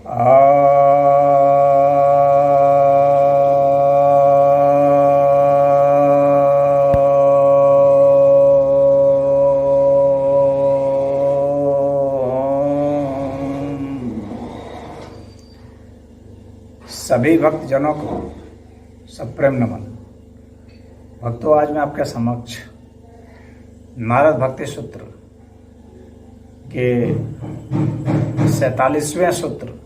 सभी भक्तजनों को सप्रेम नमन। भक्तों, आज मैं आपके समक्ष नारद भक्ति सूत्र के 47वें सूत्र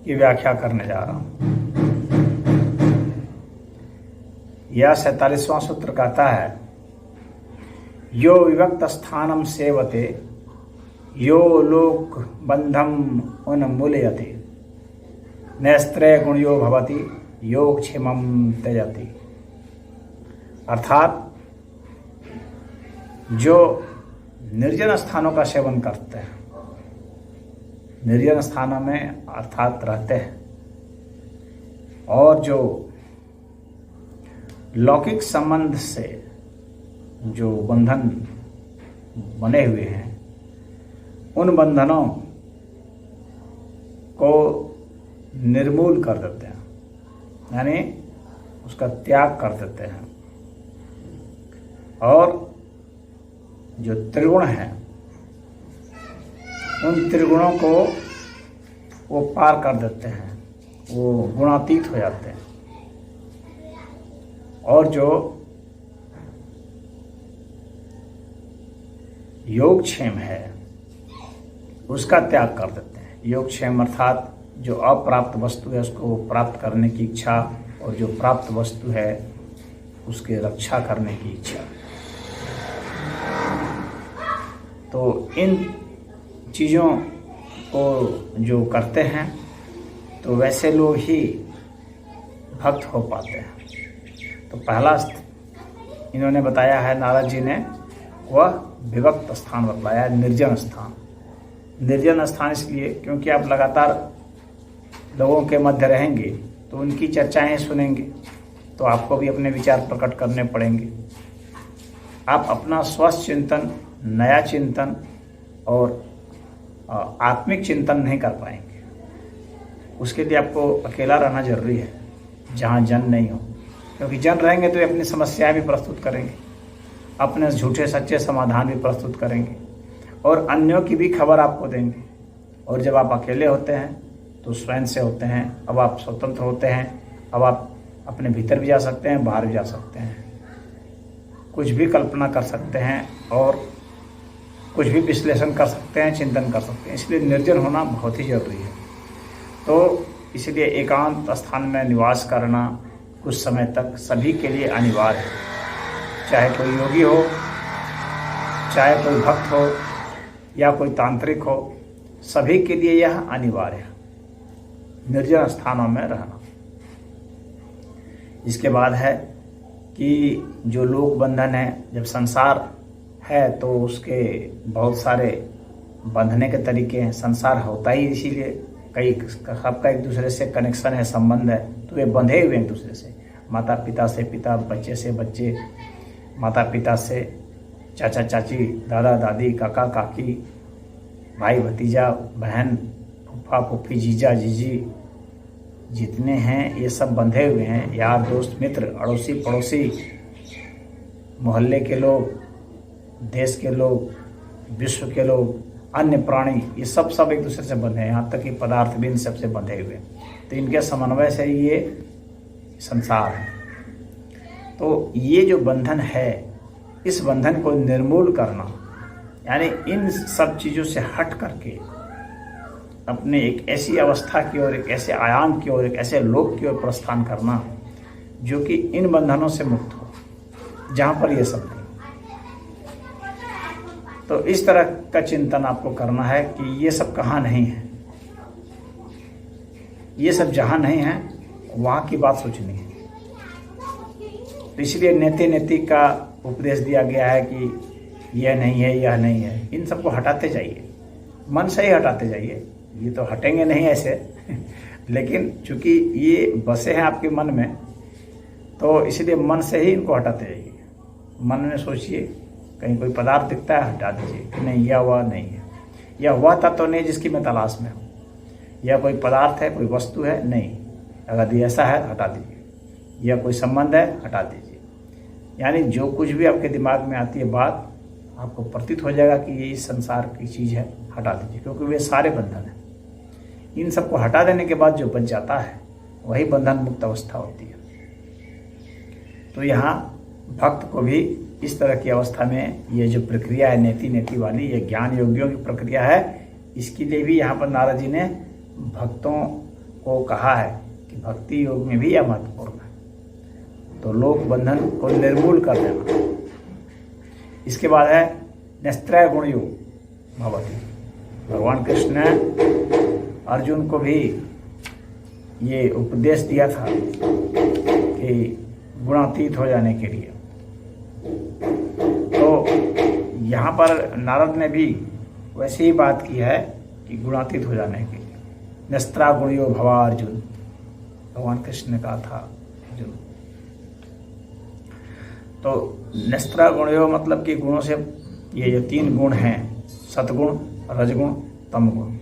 की व्याख्या करने जा रहा हूँ। यह 47वां सूत्र कहता है, यो विभक्त स्थानम सेवते यो लोक बंधम उन्मूलयते नैस्त्रय गुणयो भवति योग क्षेमम त्यजति। अर्थात जो निर्जन स्थानों का सेवन करते हैं, निर्जन स्थानों में अर्थात रहते हैं, और जो लौकिक संबंध से जो बंधन बने हुए हैं, उन बंधनों को निर्मूल कर देते हैं, यानी उसका त्याग कर देते हैं, और जो त्रिगुण हैं उन त्रिगुणों को वो पार कर देते हैं, वो गुणातीत हो जाते हैं, और जो योगक्षेम है उसका त्याग कर देते हैं। योगक्षेम अर्थात जो अप्राप्त वस्तु है उसको प्राप्त करने की इच्छा, और जो प्राप्त वस्तु है उसके रक्षा करने की इच्छा। तो इन चीज़ों को जो करते हैं तो वैसे लोग ही भक्त हो पाते हैं। तो पहला इन्होंने बताया है, नारद जी ने, वह विभक्त स्थान बतलाया, निर्जन स्थान। निर्जन स्थान इसलिए क्योंकि आप लगातार लोगों के मध्य रहेंगे तो उनकी चर्चाएं सुनेंगे, तो आपको भी अपने विचार प्रकट करने पड़ेंगे। आप अपना स्वस्थ चिंतन, नया चिंतन और आत्मिक चिंतन नहीं कर पाएंगे। उसके लिए आपको अकेला रहना जरूरी है, जहाँ जन नहीं हो, क्योंकि जन रहेंगे तो अपनी समस्याएं भी प्रस्तुत करेंगे, अपने झूठे सच्चे समाधान भी प्रस्तुत करेंगे, और अन्यों की भी खबर आपको देंगे। और जब आप अकेले होते हैं तो स्वयं से होते हैं। अब आप स्वतंत्र होते हैं, अब आप अपने भीतर भी जा सकते हैं, बाहर भी जा सकते हैं, कुछ भी कल्पना कर सकते हैं और कुछ भी विश्लेषण कर सकते हैं, चिंतन कर सकते हैं। इसलिए निर्जन होना बहुत ही जरूरी है। तो इसलिए एकांत स्थान में निवास करना कुछ समय तक सभी के लिए अनिवार्य है। चाहे कोई योगी हो, चाहे कोई भक्त हो या कोई तांत्रिक हो, सभी के लिए यह अनिवार्य है, निर्जन स्थानों में रहना। इसके बाद है कि जो लोक बंधन है, जब संसार है तो उसके बहुत सारे बंधने के तरीके हैं। संसार होता ही इसीलिए, कई सबका एक दूसरे से कनेक्शन है, संबंध है, तो वे बंधे हुए हैं एक दूसरे से। माता पिता से पिता, बच्चे से बच्चे, माता पिता से चाचा चाची, दादा दादी, काका काकी, भाई भतीजा, बहन, फूफा फूफी, जीजा जीजी, जितने हैं ये सब बंधे हुए हैं। यार दोस्त मित्र, अड़ोसी पड़ोसी, मोहल्ले के लोग, देश के लोग, विश्व के लोग, अन्य प्राणी, ये सब एक दूसरे से बंधे हैं। यहाँ तक कि पदार्थ भी इन सबसे बंधे हुए हैं। तो इनके समन्वय से ये संसार है। तो ये जो बंधन है, इस बंधन को निर्मूल करना, यानी इन सब चीज़ों से हट करके अपने एक ऐसी अवस्था की ओर, एक ऐसे आयाम की ओर, एक ऐसे लोक की ओर प्रस्थान करना जो कि इन बंधनों से मुक्त हो, जहाँ पर ये सब नहीं। तो इस तरह का चिंतन आपको करना है कि ये सब कहाँ नहीं है, ये सब जहाँ नहीं है वहाँ की बात सोचनी है। तो इसलिए नेति नेति का उपदेश दिया गया है कि यह नहीं है, यह नहीं है। इन सबको हटाते जाइए, मन से ही हटाते जाइए। ये तो हटेंगे नहीं ऐसे लेकिन चूंकि ये बसे हैं आपके मन में, तो इसलिए मन से ही इनको हटाते जाइए। मन में सोचिए, कहीं कोई पदार्थ दिखता है, हटा दीजिए कि नहीं, यह हुआ नहीं है, यह हुआ था तो नहीं जिसकी मैं तलाश में हूँ, यह कोई पदार्थ है, कोई वस्तु है, नहीं। अगर ये ऐसा है हटा दीजिए, यह कोई संबंध है, हटा दीजिए। यानी जो कुछ भी आपके दिमाग में आती है बात, आपको प्रतीत हो जाएगा कि ये इस संसार की चीज़ है, हटा दीजिए, क्योंकि वे सारे बंधन हैं। इन सबको हटा देने के बाद जो बच जाता है वही बंधन मुक्त अवस्था होती है। तो यहाँ भक्त को भी इस तरह की अवस्था में ये जो प्रक्रिया है नेति नेति वाली, ये ज्ञान योगियों की प्रक्रिया है। इसके लिए भी यहाँ पर नारद जी ने भक्तों को कहा है कि भक्ति योग में भी यह महत्वपूर्ण है। तो लोक बंधन को निर्मूल कर देना। इसके बाद है निस्त्रय गुण योग भवति। भगवान कृष्ण ने अर्जुन को भी ये उपदेश दिया था कि गुणातीत हो जाने के लिए। तो यहाँ पर नारद ने भी वैसे ही बात की है कि गुणातीत हो जाने के लिए। निस्त्रा गुणयो भवा अर्जुन, भगवान कृष्ण ने कहा था अर्जुन। तो निस्त्रा गुणयो मतलब कि गुणों से, ये जो 3 गुण हैं, सतगुण, रजगुण, तमगुण।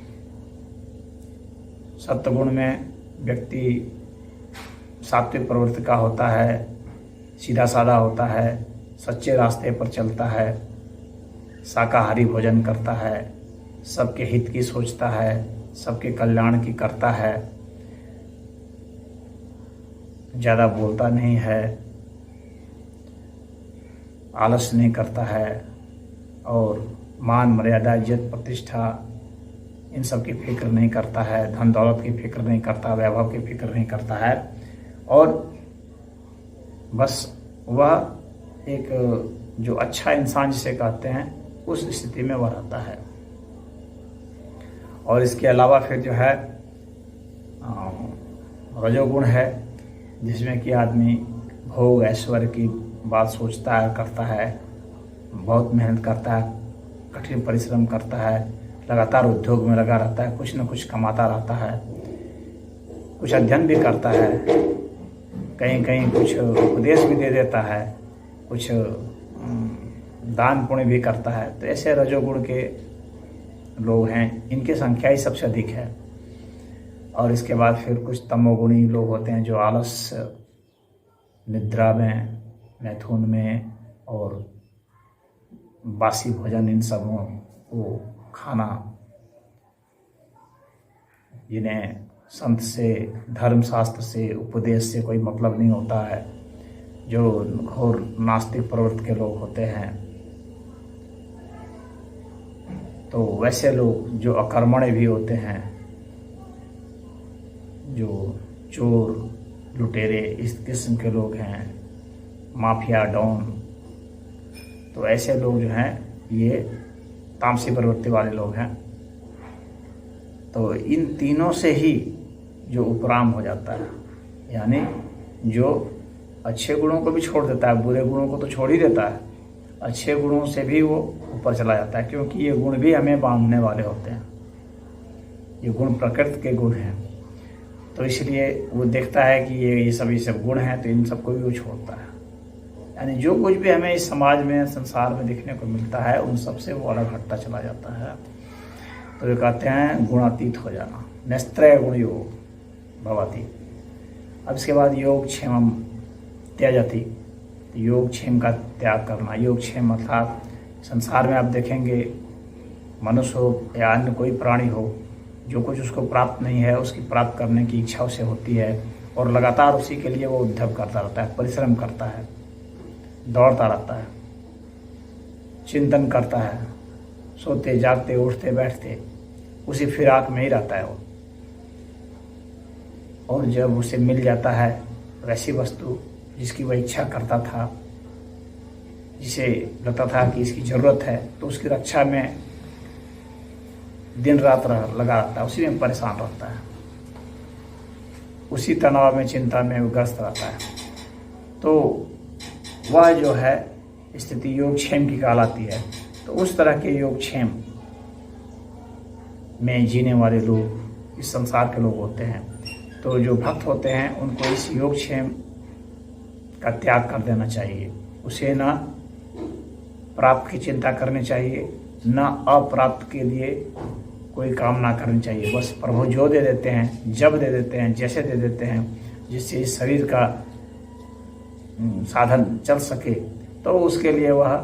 सत्गुण में व्यक्ति सात्विक प्रवृत्ति का होता है, सीधा साधा होता है, सच्चे रास्ते पर चलता है, शाकाहारी भोजन करता है, सबके हित की सोचता है, सबके कल्याण की करता है, ज़्यादा बोलता नहीं है, आलस नहीं करता है, और मान मर्यादा इज्जत प्रतिष्ठा इन सब की फिक्र नहीं करता है, धन दौलत की फिक्र नहीं करता, वैभव की फिक्र नहीं करता है, और बस वह एक जो अच्छा इंसान जिसे कहते हैं उस स्थिति में वह रहता है। और इसके अलावा फिर जो है रजोगुण है, जिसमें कि आदमी भोग ऐश्वर्य की बात सोचता है, करता है, बहुत मेहनत करता है, कठिन परिश्रम करता है, लगातार उद्योग में लगा रहता है, कुछ न कुछ कमाता रहता है, कुछ अध्ययन भी करता है, कहीं कहीं कुछ उपदेश भी दे देता है, कुछ दान पुण्य भी करता है। तो ऐसे रजोगुण के लोग हैं, इनकी संख्या ही सबसे अधिक है। और इसके बाद फिर कुछ तमोगुणी लोग होते हैं जो आलस, निद्रा में, मैथुन में और बासी भोजन इन सबों को खाना, जिन्हें संत से, धर्मशास्त्र से, उपदेश से कोई मतलब नहीं होता है, जो घोर नास्तिक प्रवृत्ति के लोग होते हैं। तो वैसे लोग जो अकर्मण्य भी होते हैं, जो चोर लुटेरे इस किस्म के लोग हैं, माफिया डॉन, तो ऐसे लोग जो हैं ये तामसी प्रवृत्ति वाले लोग हैं। तो इन तीनों से ही जो उपराम हो जाता है, यानी जो अच्छे गुणों को भी छोड़ देता है, बुरे गुणों को तो छोड़ ही देता है, अच्छे गुणों से भी वो ऊपर चला जाता है, क्योंकि ये गुण भी हमें बांधने वाले होते हैं। ये गुण प्रकृति के गुण हैं, तो इसलिए वो देखता है कि ये सब गुण हैं, तो इन सबको भी वो छोड़ता है। यानी जो कुछ भी हमें इस समाज में, संसार में देखने को मिलता है, उन सब से वो अलग हटता चला जाता है। तो ये कहते हैं गुणातीत हो जाना। निस्त्रय गुण योग भवति। अब इसके बाद योग क्षेमम त्याजति, योग क्षेम का त्याग करना। योग क्षेम अर्थात संसार में आप देखेंगे, मनुष्य हो या अन्य कोई प्राणी हो, जो कुछ उसको प्राप्त नहीं है उसकी प्राप्त करने की इच्छा उसे होती है, और लगातार उसी के लिए वो उद्यम करता रहता है, परिश्रम करता है, दौड़ता रहता है, चिंतन करता है, सोते जागते उठते बैठते उसी फिराक में ही रहता है वो। और जब उसे मिल जाता है वैसी वस्तु जिसकी वह इच्छा करता था, जिसे लगता था कि इसकी ज़रूरत है, तो उसकी रक्षा में दिन रात लगा रहता है, उसी में परेशान रहता है, उसी तनाव में, चिंता में ग्रस्त रहता है। तो वह जो है स्थिति योगक्षेम की कहलाती है। तो उस तरह के योगक्षेम में जीने वाले लोग इस संसार के लोग होते हैं। तो जो भक्त होते हैं उनको इस योगक्षेम का त्याग कर देना चाहिए। उसे न प्राप्त की चिंता करनी चाहिए, न अप्राप्त के लिए कोई काम ना करनी चाहिए। बस प्रभु जो दे देते हैं, जब दे देते हैं, जैसे दे देते हैं, जिससे इस शरीर का साधन चल सके, तो उसके लिए वह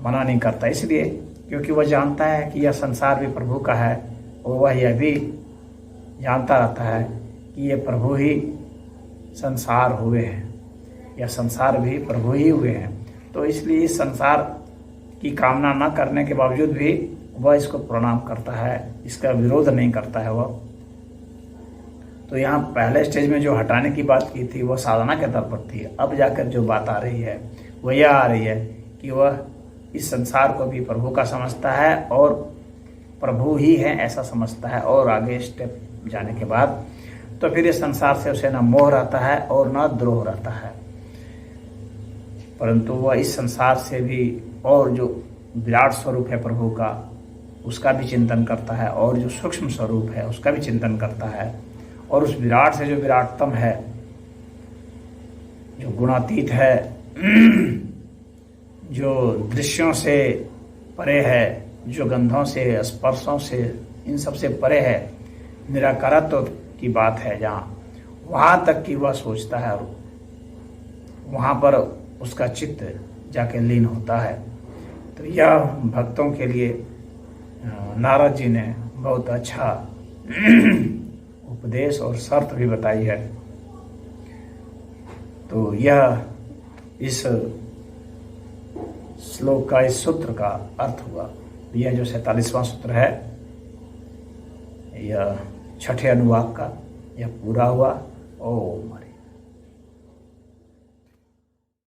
मना नहीं करता। इसलिए क्योंकि वह जानता है कि यह संसार भी प्रभु का है, और वह यह भी जानता रहता है कि ये प्रभु ही संसार हुए हैं, यह संसार भी प्रभु ही हुए हैं। तो इसलिए इस संसार की कामना न करने के बावजूद भी वह इसको प्रणाम करता है, इसका विरोध नहीं करता है वह। तो यहाँ पहले स्टेज में जो हटाने की बात की थी वह साधना के तौर पर थी। अब जाकर जो बात आ रही है वह यह आ रही है कि वह इस संसार को भी प्रभु का समझता है और प्रभु ही है ऐसा समझता है। और आगे स्टेप जाने के बाद तो फिर इस संसार से उसे न मोह रहता है और न द्रोह रहता है, परंतु वह इस संसार से भी और जो विराट स्वरूप है प्रभु का उसका भी चिंतन करता है, और जो सूक्ष्म स्वरूप है उसका भी चिंतन करता है, और उस विराट से जो विराटतम है, जो गुणातीत है, जो दृश्यों से परे है, जो गंधों से, स्पर्शों से, इन सब से परे है, निराकारत्व की बात है जहाँ, वहाँ तक की वह सोचता है और वहाँ पर उसका चित्त जाके लीन होता है। तो यह भक्तों के लिए नारद जी ने बहुत अच्छा उपदेश और शर्त भी बताई है। तो यह इस श्लोक का, इस सूत्र का अर्थ हुआ। यह जो 47वां सूत्र है, यह छठे अनुवाक का यह पूरा हुआ। ओम।